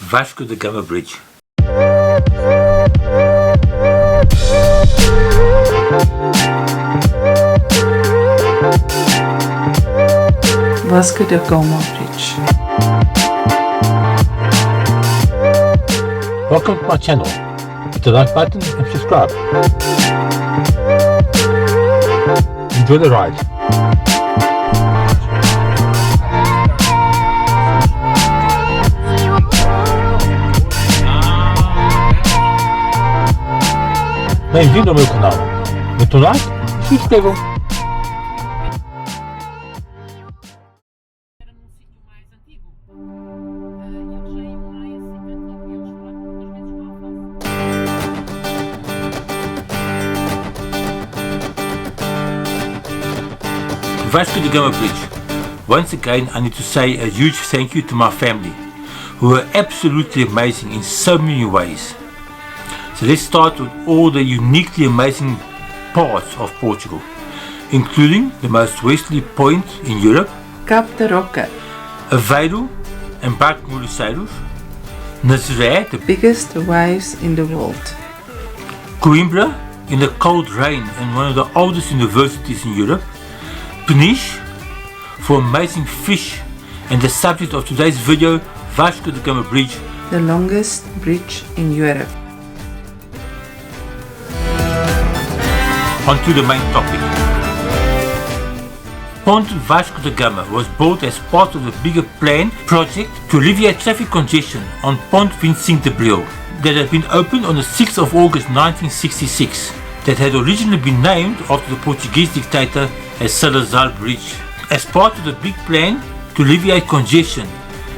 Vasco da Gama Bridge. Vasco da Gama Bridge. Welcome to my channel. Hit the like button and subscribe. Enjoy the ride. Bem-vindo ao meu canal. Muito like e se inscrevam. Vasco da Gama Bridge. Once again, I need to say a huge thank you to my family, who were absolutely amazing in so many ways. So let's start with all the uniquely amazing parts of Portugal, including the most westerly point in Europe, Cape da Roca, Aveiro and Barquemuliceiros, Nazaré, the biggest waves in the world, Coimbra, in the cold rain and one of the oldest universities in Europe, Peniche, for amazing fish, and the subject of today's video, Vasco da Gama Bridge, the longest bridge in Europe. On to the main topic. Ponte Vasco da Gama was built as part of a bigger planned project to alleviate traffic congestion on Ponte 25 de Abril that had been opened on the 6th of August 1966, that had originally been named after the Portuguese dictator as Civilized Bridge. As part of the big plan to alleviate congestion,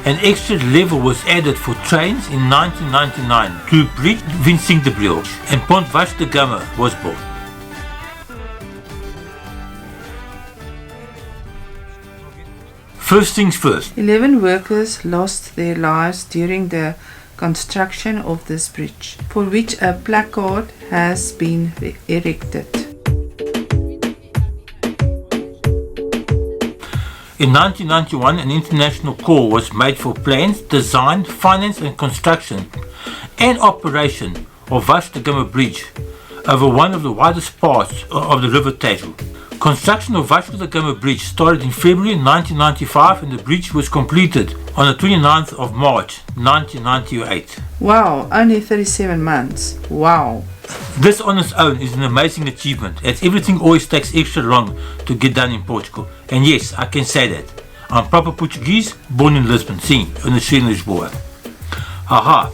an extra level was added for trains in 1999 to Bridge 25 de Abril, and Ponte Vasco da Gama was built. First things first. 11 workers lost their lives during the construction of this bridge, for which a placard has been erected. In 1991, an international call was made for plans, design, finance and construction and operation of Vasco da Gama Bridge over one of the widest parts of the River Tejo. Construction of Vasco da Gama Bridge started in February 1995 and the bridge was completed on the 29th of March 1998. Wow, only 37 months. Wow. This on its own is an amazing achievement, as everything always takes extra long to get done in Portugal. And yes, I can say that. I'm proper Portuguese, born in Lisbon, sim, in the Lisboa. Haha.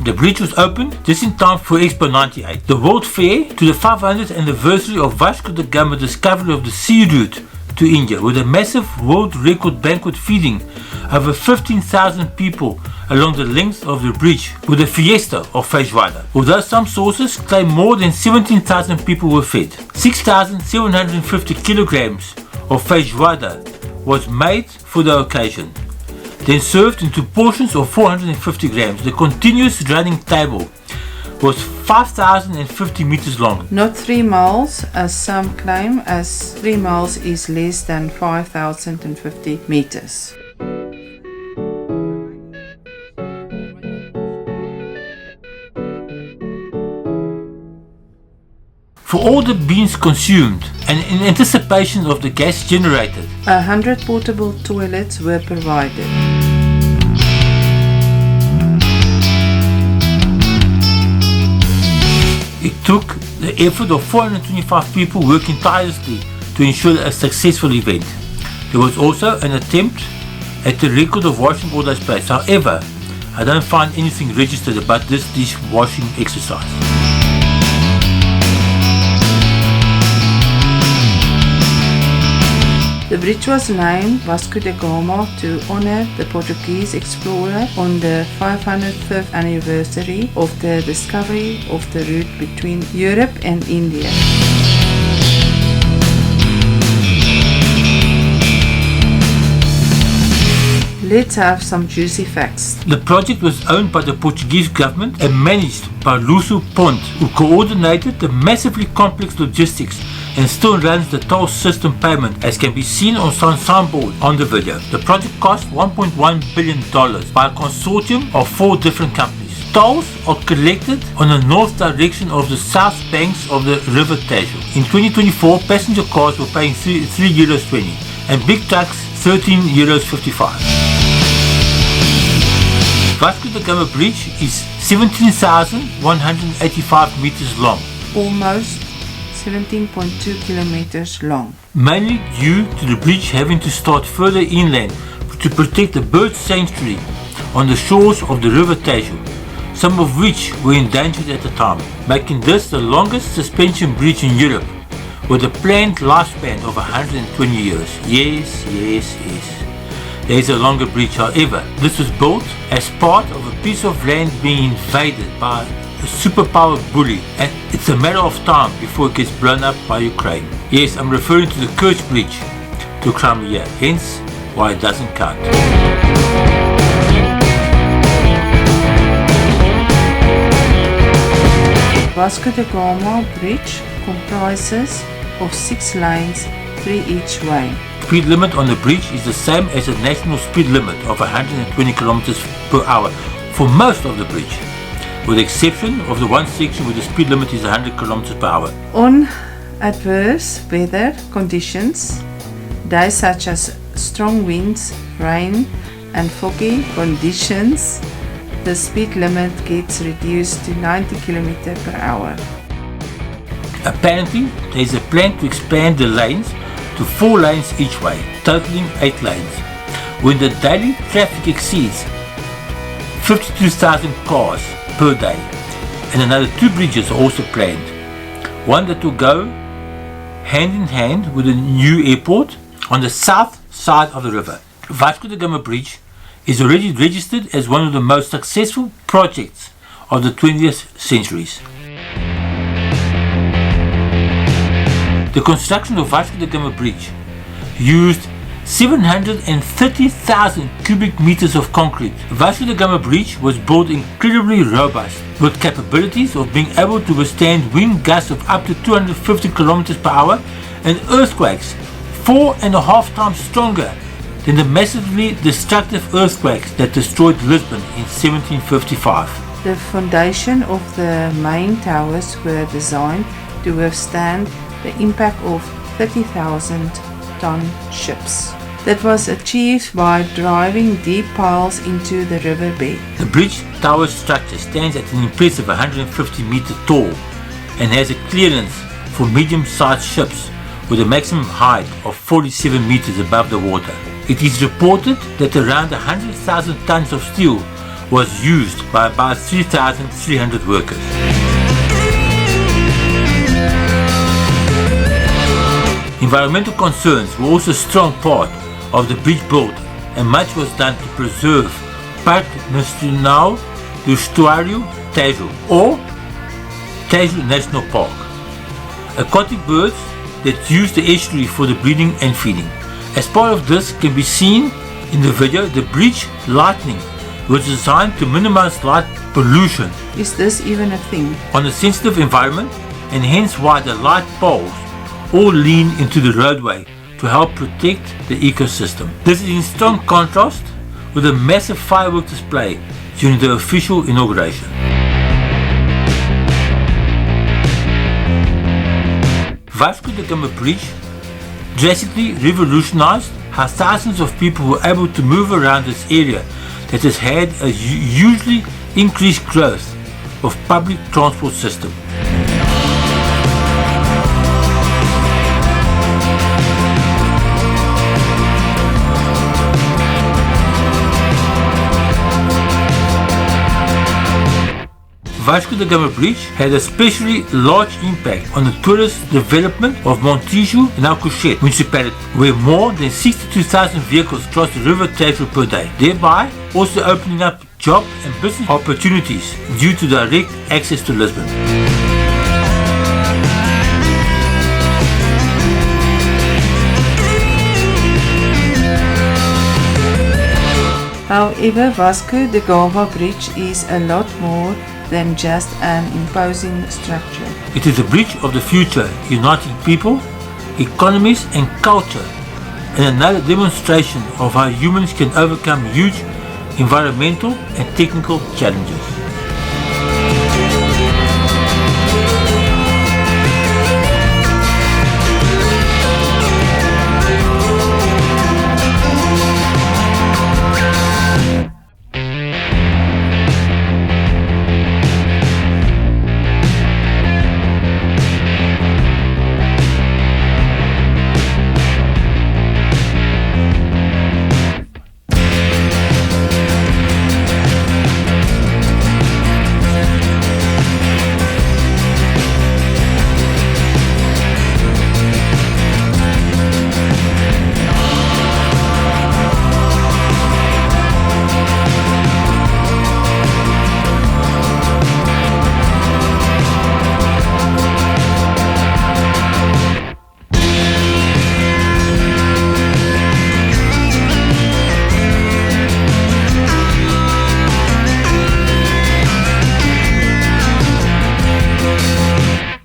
The bridge was opened just in time for Expo 98, the World Fair to the 500th anniversary of Vasco da Gama discovery of the sea route to India, with a massive world record banquet feeding over 15,000 people along the length of the bridge with a fiesta of feijoada. Although some sources claim more than 17,000 people were fed. 6,750 kilograms of feijoada was made for the occasion, then served into portions of 450 grams. The continuous running table was 5,050 meters long. Not 3 miles as some claim, as 3 miles is less than 5,050 meters. For all the beans consumed and in anticipation of the gas generated, 100 portable toilets were provided. It took the effort of 425 people working tirelessly to ensure a successful event. There was also an attempt at the record of washing all those plates. However, I don't find anything registered about this dishwashing exercise. The bridge was named Vasco da Gama to honor the Portuguese explorer on the 505th anniversary of the discovery of the route between Europe and India. Let's have some juicy facts. The project was owned by the Portuguese government and managed by Luso Ponte, who coordinated the massively complex logistics and still runs the toll system payment, as can be seen on some signboard on the video. The project cost $1.1 billion by a consortium of 4 different companies. Tolls are collected on the north direction of the south banks of the River Tejo. In 2024, passenger cars were paying €3.20 and big trucks €13.55. Vasco da Gama Bridge is 17,185 meters long, almost 17.2 kilometers long. Mainly due to the bridge having to start further inland to protect the bird sanctuary on the shores of the River Tejo, some of which were endangered at the time, making this the longest suspension bridge in Europe, with a planned lifespan of 120 years. Yes. There is a longer bridge, however. This was built as part of a piece of land being invaded by a superpower bully, and it's a matter of time before it gets blown up by Ukraine. Yes, I'm referring to the Kerch Bridge to Crimea, hence why it doesn't count. Vasco da Gama Bridge comprises of 6 lanes, 3 each way. Speed limit on the bridge is the same as the national speed limit of 120 km per hour for most of the bridge, with the exception of the one section where the speed limit is 100 km per hour. On adverse weather conditions, days such as strong winds, rain and foggy conditions, the speed limit gets reduced to 90 km per hour. Apparently, there is a plan to expand the lanes to 4 lanes each way, totaling 8 lanes. When the daily traffic exceeds 52,000 cars per day, and another 2 bridges are also planned. One that will go hand in hand with a new airport on the south side of the river. Vasco da Gama Bridge is already registered as one of the most successful projects of the 20th centuries. The construction of Vasco da Gama Bridge used 730,000 cubic meters of concrete. Vasco da Gama Bridge was built incredibly robust, with capabilities of being able to withstand wind gusts of up to 250 km per hour and earthquakes 4.5 times stronger than the massively destructive earthquakes that destroyed Lisbon in 1755. The foundation of the main towers were designed to withstand the impact of 30,000-ton ships. That was achieved by driving deep piles into the riverbed. The bridge tower structure stands at an impressive 150 meters tall and has a clearance for medium-sized ships with a maximum height of 47 meters above the water. It is reported that around 100,000 tons of steel was used by about 3,300 workers. Environmental concerns were also a strong part of the bridge build, and much was done to preserve Parque Nacional do Estuário Tejo, or Tejo National Park, aquatic birds that use the estuary for the breeding and feeding. As part of this can be seen in the video, the bridge lighting was designed to minimize light pollution. Is this even a thing? On a sensitive environment, and hence why the light poles all lean into the roadway to help protect the ecosystem. This is in strong contrast with a massive firework display during the official inauguration. Vasco da Gama Bridge drastically revolutionized how thousands of people were able to move around this area that has had a hugely increased growth of public transport system. Vasco da Gama Bridge had a especially large impact on the tourist development of Montijo and Alcochete municipality, where more than 62,000 vehicles cross the River Tejo per day, thereby also opening up job and business opportunities due to direct access to Lisbon. However, Vasco da Gama Bridge is a lot more than just an imposing structure. It is a bridge of the future, uniting people, economies and culture, and another demonstration of how humans can overcome huge environmental and technical challenges.